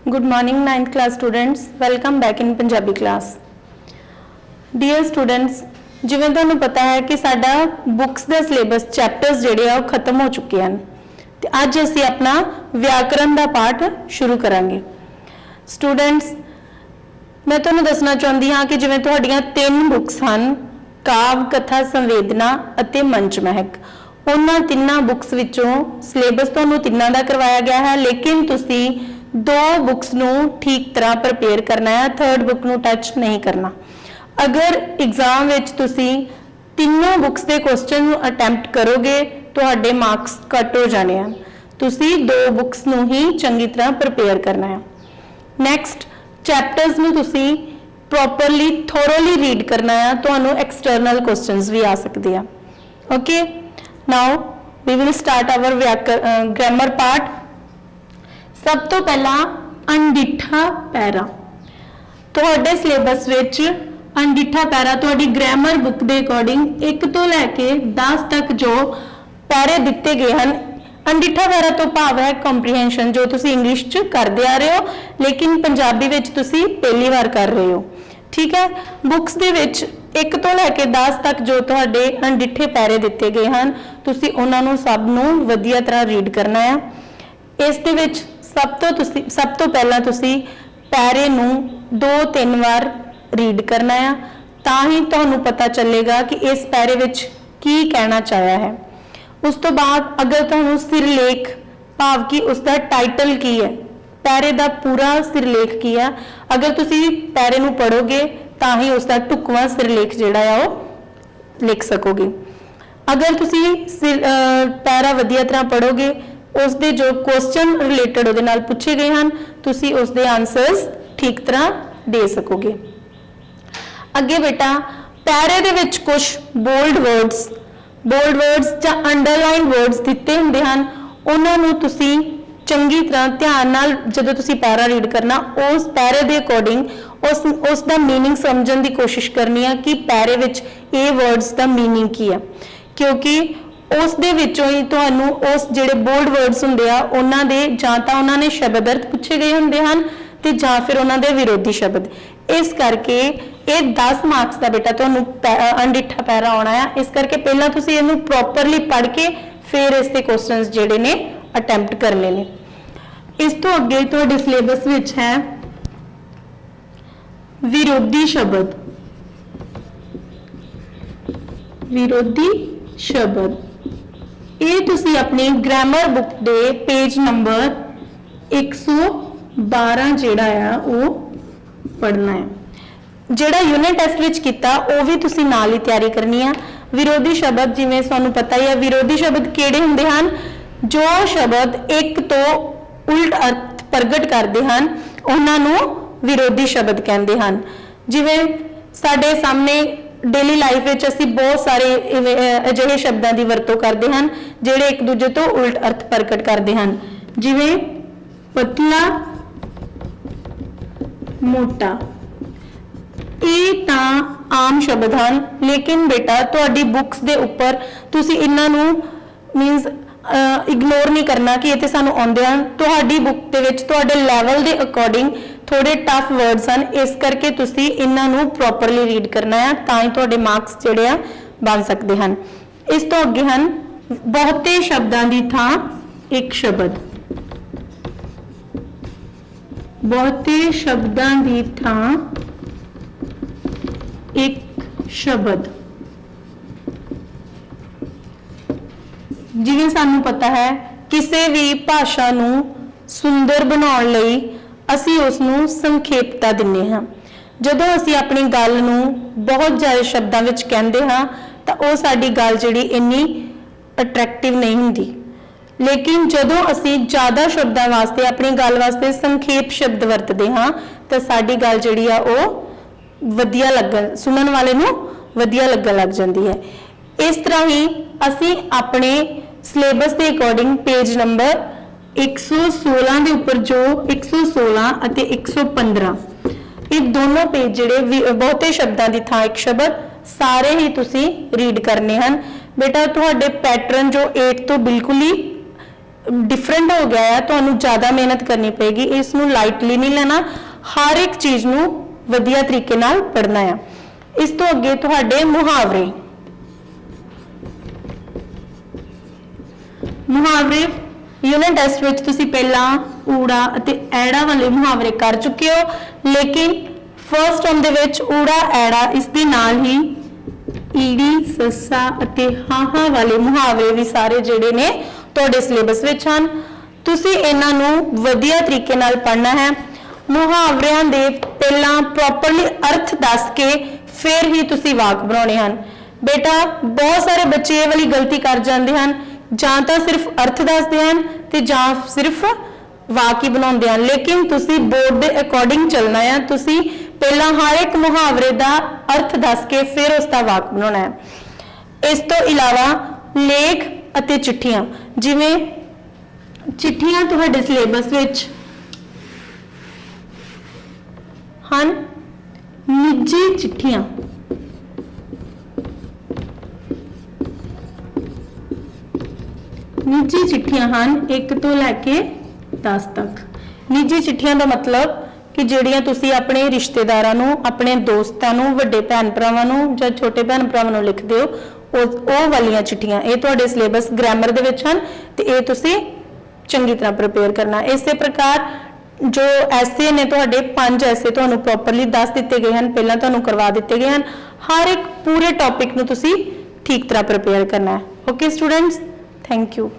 Good morning 9th class students, welcome back in Punjabi class. Dear students, जिवें तुहानूं पता है कि साडा बुक्स दा सिलेबस चैप्टर्स जिहड़े आ खत्म हो चुके हैं ते अज असीं अपना व्याकरण दा पाठ शुरू करांगे। स्टूडेंट्स, मैं तुहानूं दसना चाहुंदी हां कि जिवें तुहाडीआं 3 बुक्स हन, काव, कथा, संवेदना अते मंच महक, उन्हां तिन्नां बुक्स विचों सिलेबस तुहानूं तिन्नां दा करवाया गया है, लेकिन तुसीं 2 बुक्स नूं ठीक तरह प्रिपेयर करना है, 3rd बुक नूं टच नहीं करना। अगर एग्जाम विच तुसीं तीनों बुक्स के क्वेश्चन अटैम्प्ट करोगे तुहाडे मार्क्स कट हो जाने हैं। तुसीं 2 बुक्स नूं ही चंगी तरह प्रिपेयर करना है। नैक्सट चैप्टर्स नूं तुसीं प्रॉपरली थोरोली रीड करना है, तुहानूं एक्सटर्नल क्वेश्चंस भी आ सकते हैं। Okay, now we will start our grammar part. सब तो पहला अनडिठा पैरा, तुहाडे सिलेबस विच अनडिठा पैरा तुहाडी ग्रामर बुक के अकॉर्डिंग 1 तो लैके 10 तक जो पैरे दिते गए हैं। अनडिठा पैरा तो भाव है कंप्रीहेंशन, जो तुसी इंग्लिश च करते आ रहे हो लेकिन पंजाबी विच तुसी पहली बार कर रहे हो। ठीक है, बुक्स दे विच 1 तो लैके 10 तक जो तुहाडे अनडिठे पैरे दिते गए हैं, तुसी उन्हां नूं सब नूं वधिया तरह रीड करना है। इस दे विच सब तो पहला तुसी पैरे नूं 2-3 बार रीड करना है, तां ही तुहानूं पता चलेगा कि इस पैरे विच की कहना चाहया है। उस तो बाद अगर तुहानूं सिरलेख भाव कि उसका टाइटल की है, पैरे दा पूरा सिरलेख की है, अगर तुसी पैरे नूं पढ़ोगे तां ही उसका ढुकवां सिरलेख जिहड़ा है वो लिख सकोगे। अगर तुसी पैरा वधिया तरह पढ़ोगे, उसके जो क्वेश्चन रिलेटेड उहदे नाल पूछे गए हैं, तुसी उसके आंसर्स ठीक तरह दे सकोगे। अगे बेटा पैरे दे विच कुछ बोल्ड वर्ड्स या अंडरलाइन वर्ड्स दिते हुंदे हन, उन्हां नूं तुसी चंगी तरह ध्यान नाल जदों तुसी पैरा रीड करना, उस पैरे दे अकॉर्डिंग उस दा मीनिंग समझण दी कोशिश करनी है कि पैरे विच ये वर्ड्स दा मीनिंग की है, क्योंकि उस दे विचों ही तुहानूं उस जिहड़े बोल्ड वर्ड्स हुंदे आ उन्हां दे जां तां उन्हां ने शब्द अर्थ पूछे गए हुंदे हन ते जां फिर उन्हां दे विरोधी शब्द। इस करके ये 10 मार्क्स का बेटा तुहानूं अनडिठा पैरा आउणा है। इस करके पहला तुसीं इहनूं प्रॉपरली पढ़ के फिर इसके क्वेश्चंस जिहड़े ने अटैम्प्ट करने ने। इस तो अगे तुहाडे सिलेबस विच है विरोधी शब्द। ये तुसी अपनी ग्रामर बुक दे पेज नंबर 112 जिहड़ा है वो पढ़ना है। जिहड़ा यूनिट टेस्ट विच कीता वो भी तुसी नाल ही तैयारी करनी है। विरोधी शब्द जिवें तुहानूं पता ही है, विरोधी शब्द किहड़े हुंदे हन? जो शब्द एक तो उल्ट अर्थ प्रगट करते हैं उन्हां नूं विरोधी शब्द कहते हैं। जिवें साडे सामने डेली लाइफ विच असीं बहुत सारे अजिहे शब्दां दी वरतों करते हैं जिहड़े एक दूजे तो उल्ट अर्थ प्रगट करते हैं, जिवें पतला, मोटा। ये तां आम शब्द हैं, लेकिन बेटा तुहाडी बुक्स दे उपर तुसी इन्हां नूं मीनस इग्नोर नहीं करना कि ये तो सानूं आउंदे हन। तुहाडी बुक दे विच तुहाडे लैवल दे अकॉर्डिंग थोड़े टफ वर्ड्स हैं, इस करके तुसी इन्हां नूं प्रॉपरली रीड करना है, तां ही तुहाडे मार्क्स जिहड़े आ बन सकते हैं। इस तो अगे हैं बहुते शब्दां दी थां एक शब्द। बहुते शब्दां दी थां एक शब्द। जिवें सानूं पता है किसी भी भाषा नूं सुंदर बनाउण लई असीं उसनूं संखेपता दिंदे हां। जदों असीं अपनी गल नूं बहुत ज़्यादा शब्दां विच कहंदे हां तां ओह साडी गल जिहड़ी इन्नी अट्रैक्टिव नहीं हुंदी, लेकिन जदों असीं ज़्यादा शब्दां वास्ते अपनी गल वास्ते संखेप शब्द वरतदे हां तां साडी गल जिहड़ी आ ओह वधिया लगन, सुनन वाले नूं वधिया लगन लग जांदी है। इस तरह ही असीं अपने सिलेबस के अकॉर्डिंग पेज नंबर 116 के उपर जो 116 अते 115 ये दोनों पेज जिहड़े बहुते शब्दां दी थां एक शब्द सारे ही तुसी रीड करने हैं। बेटा तुहाडे पैटर्न जो 8 तो बिल्कुल ही डिफरेंट हो गया है, ਤੁਹਾਨੂੰ ਜ਼ਿਆਦਾ ਮਿਹਨਤ ਕਰਨੀ ਪਏਗੀ। ਇਸ ਨੂੰ ਲਾਈਟਲੀ ਨਹੀਂ ਲੈਣਾ, ਹਰ ਇੱਕ ਚੀਜ਼ ਨੂੰ ਵਧੀਆ ਤਰੀਕੇ ਨਾਲ ਪੜ੍ਹਨਾ ਹੈ। ਇਸ ਤੋਂ ਅੱਗੇ ਤੁਹਾਡੇ ਮੁਹਾਵਰੇ। ਮੁਹਾਵਰੇ ਯੂਨਿਟ ਟੈਸਟ ਵਿੱਚ ਤੁਸੀਂ ਪਹਿਲਾਂ ਊੜਾ ਅਤੇ ਐੜਾ ਵਾਲੇ ਮੁਹਾਵਰੇ ਕਰ ਚੁੱਕੇ ਹੋ, ਲੇਕਿਨ ਫਰਸਟ ਟਰਮ ਦੇ ਵਿੱਚ ਊੜਾ ਐੜਾ ਇਸ ਦੇ ਨਾਲ ਹੀ ਈੜੀ ਸੱਸਾ ਅਤੇ ਹਾਹਾ ਵਾਲੇ ਮੁਹਾਵਰੇ ਵੀ ਸਾਰੇ ਜਿਹੜੇ ਨੇ ਤੁਹਾਡੇ ਸਿਲੇਬਸ ਵਿੱਚ ਹਨ। ਤੁਸੀਂ ਇਹਨਾਂ ਨੂੰ ਵਧੀਆ ਤਰੀਕੇ ਨਾਲ ਪੜ੍ਹਨਾ ਹੈ। ਮੁਹਾਵਰਿਆਂ ਦੇ ਪਹਿਲਾਂ ਪ੍ਰੋਪਰਲੀ ਅਰਥ ਦੱਸ ਕੇ ਫਿਰ ਹੀ ਤੁਸੀਂ ਵਾਕ ਬਣਾਉਣੇ ਹਨ। ਬੇਟਾ ਬਹੁਤ ਸਾਰੇ ਬੱਚੇ ਇਹ ਵਾਲੀ ਗਲਤੀ ਕਰ ਜਾਂਦੇ ਹਨ, ਜਾਂ ਤਾਂ ਸਿਰਫ ਅਰਥ ਦੱਸਦੇ ਹਨ ਤੇ ਜਾਂ ਸਿਰਫ ਵਾਕ ਹੀ ਬਣਾਉਂਦੇ ਹਨ, ਲੇਕਿਨ ਤੁਸੀਂ ਬੋਰਡ ਦੇ ਅਕੋਰਡਿੰਗ ਚੱਲਣਾ ਹੈ। ਤੁਸੀਂ ਪਹਿਲਾਂ ਹਰ ਇੱਕ ਮੁਹਾਵਰੇ ਦਾ ਅਰਥ ਦੱਸ ਕੇ ਫਿਰ ਉਸ ਦਾ ਵਾਕ ਬਣਾਉਣਾ ਹੈ। ਇਸ ਤੋਂ ਇਲਾਵਾ ਲੇਖ ਅਤੇ ਚਿੱਠੀਆਂ, ਜਿਵੇਂ ਚਿੱਠੀਆਂ ਤੁਹਾਡੇ ਸਿਲੇਬਸ ਵਿੱਚ ਹਨ। ਨਿੱਜੀ ਚਿੱਠੀਆਂ, ਨਿੱਜੀ ਚਿੱਠੀਆਂ ਹਨ 1 ਤੋਂ ਲੈ ਕੇ 10 ਤੱਕ। ਨਿੱਜੀ ਚਿੱਠੀਆਂ ਦਾ ਮਤਲਬ ਕਿ ਜਿਹੜੀਆਂ ਤੁਸੀਂ ਆਪਣੇ ਰਿਸ਼ਤੇਦਾਰਾਂ ਨੂੰ, ਆਪਣੇ ਦੋਸਤਾਂ ਨੂੰ, ਵੱਡੇ ਭੈਣ ਭਰਾਵਾਂ ਨੂੰ ਜਾਂ ਛੋਟੇ ਭੈਣ ਭਰਾਵਾਂ ਨੂੰ ਲਿਖਦੇ ਹੋ, ਉਹ ਵਾਲੀਆਂ ਚਿੱਠੀਆਂ ਇਹ ਤੁਹਾਡੇ ਸਿਲੇਬਸ ਗ੍ਰਾਮਰ ਦੇ ਵਿੱਚ ਹਨ ਤੇ ਇਹ ਤੁਸੀਂ ਚੰਗੀ ਤਰ੍ਹਾਂ ਪ੍ਰਿਪੇਅਰ ਕਰਨਾ। ਇਸੇ ਪ੍ਰਕਾਰ ਜੋ ਐਸੇ ਨੇ ਤੁਹਾਡੇ 5 ਐਸੇ ਤੁਹਾਨੂੰ ਪ੍ਰੋਪਰਲੀ ਦੱਸ ਦਿੱਤੇ ਗਏ ਹਨ, ਪਹਿਲਾਂ ਤੁਹਾਨੂੰ ਕਰਵਾ ਦਿੱਤੇ ਗਏ ਹਨ। ਹਰ ਇੱਕ ਪੂਰੇ ਟੌਪਿਕ ਨੂੰ ਤੁਸੀਂ ਠੀਕ ਤਰ੍ਹਾਂ ਪ੍ਰਿਪੇਅਰ ਕਰਨਾ ਹੈ। Okay students, thank you.